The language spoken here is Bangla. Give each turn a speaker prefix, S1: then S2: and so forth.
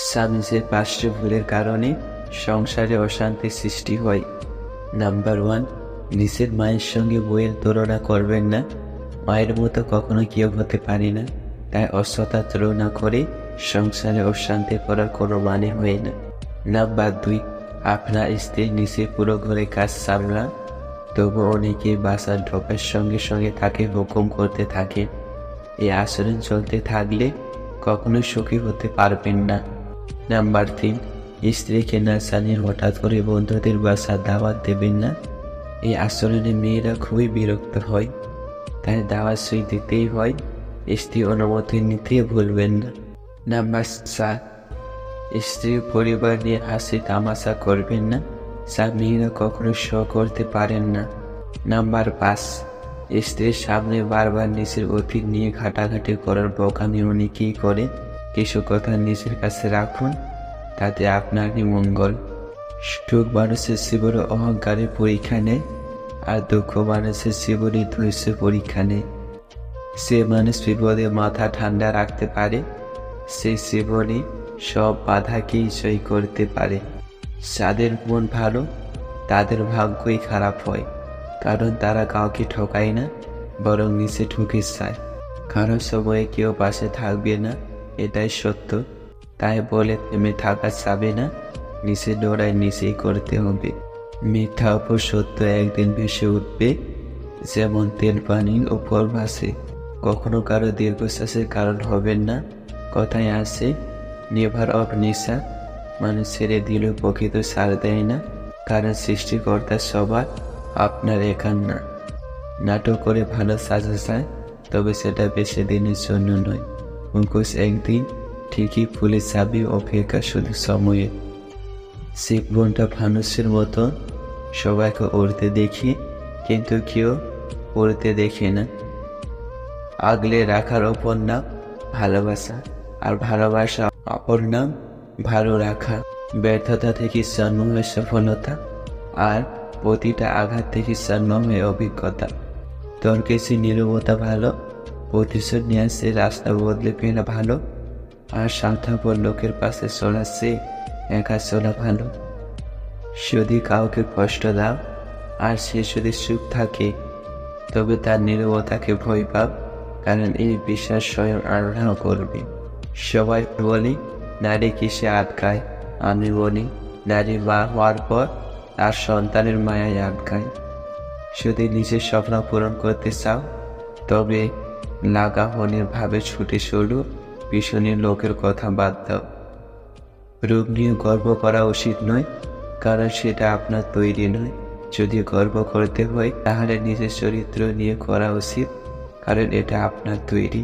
S1: স্বামীজের 5টি ভুলের কারণে সংসারে অশান্তি সৃষ্টি হয়। নাম্বার 1, নিজের মায়ের সঙ্গে বইয়ের তুলনা করবেন না। মায়ের মতো কখনো কেউ হতে পারে না, তাই অসতা তুলনা করে সংসারে অশান্তি করার কোনো মানে হয় না। নাম্বার 2, আপনার স্ত্রী নিচে পুরো ঘরে কাজ সামলান, তবু অনেকে বাসার ঢোকার সঙ্গে সঙ্গে তাকে হুকুম করতে থাকে। এই আচরণ চলতে থাকলে কখনো সুখী হতে পারবেন না। নাম্বার 3, স্ত্রীকে না জানিয়ে হঠাৎ করে বন্ধুদের বাসার দাওয়াত দেবেন না। এই আচরণে মেয়েরা খুবই বিরক্ত হয়, তাই দাওয়াত সই দিতেই হয়। স্ত্রী অনুমতি নিতে ভুলবেন না। নাম্বার 4, স্ত্রীর পরিবার নিয়ে হাসি তামাশা করবেন না, যা মেয়েরা কখনো করতে পারেন না। নাম্বার 5, স্ত্রীর সামনে বারবার নিজের অতীত নিয়ে ঘাটাঘাটি করার বোকামি অনেকেই করে। কিছু কথা নিজের কাছে রাখুন, তাতে আপনারই মঙ্গল। সুখ মানুষের জীবনে অহংকারের পরীক্ষা নেয়, আর দুঃখ মানুষের জীবনে ধৈর্যের পরীক্ষা নেয়। সে মানুষ বিপদে মাথা ঠান্ডা রাখতে পারে, সে জীবনে সব বাধাকেই জয় করতে পারে। যাদের মন ভালো তাদের ভাগ্যই খারাপ হয়, কারণ তারা কাউকে ঠকায় না, বরং নিচে ঠুকে যায়। কারো সময়ে কেউ পাশে থাকবে না, এটাই সত্য। তাই বলে থেমে থাকা যাবে না, নিচে ডোরায় নিচেই করতে হবে। মিথ্যা উপর সত্য একদিন ভেসে উঠবে, যেমন তেল পানির উপর ভাসে। কখনো কারো দীর্ঘশ্বাসের কারণ হবেন না। কথায় আছে, নেভার অফ নেশা, মানুষ ছেড়ে দিলেও প্রকৃত ছাড় দেয় না, কারণ সৃষ্টিকর্তা সবার, আপনার একার না। নাটক করে ভালো সাজা যায়, তবে সেটা বেশি দিনের জন্য নয়। মুখোশ একদিন ঠিকই ফুলে যাবে, অপেক্ষা শুধু সময়ে। জীবনটা ফানুসের মতো, সবাইকে উড়তে দেখি, কিন্তু কেউ উড়তে দেখে না। আগলে রাখার অপর নাম ভালোবাসা, আর ভালোবাসা অপর নাম ভালো রাখা। ব্যর্থতা থেকে জন্ম হয় সফলতা, আর প্রতিটা আঘাত থেকে জন্ম হয় অভিজ্ঞতা। তোর কাছে নীরবতা ভালো, প্রতিশোধ নিয়ে আসে রাস্তা বদলে ফেরা ভালো, আর স্বার্থপর লোকের পাশে চলার চেয়ে একা চলা ভালো। যদি কাউকে কষ্ট দাও আর সে যদি সুখ থাকে, তবে তার নীরবতাকে ভয় পাও, কারণ এই বিশ্বাস স্বয়ং আল্লাহ করবে। সবাই বলি নারী কিসে আটকায়, আমি বলি নারী মা হওয়ার পর তার সন্তানের মায়ায় আটকায়। যদি নিজের স্বপ্ন পূরণ করতে চাও, তবে লাগামহীন ভাবে ছুটে চলো, পিছনের লোকের কথা বাদ দাও। রূপ নিয়ে গর্ব করা উচিত নয়, কারণ সেটা আপনার তৈরি নয়। যদি গর্ব করতে হয়, তাহলে নিজের চরিত্র নিয়ে করা উচিত, কারণ এটা আপনার তৈরি।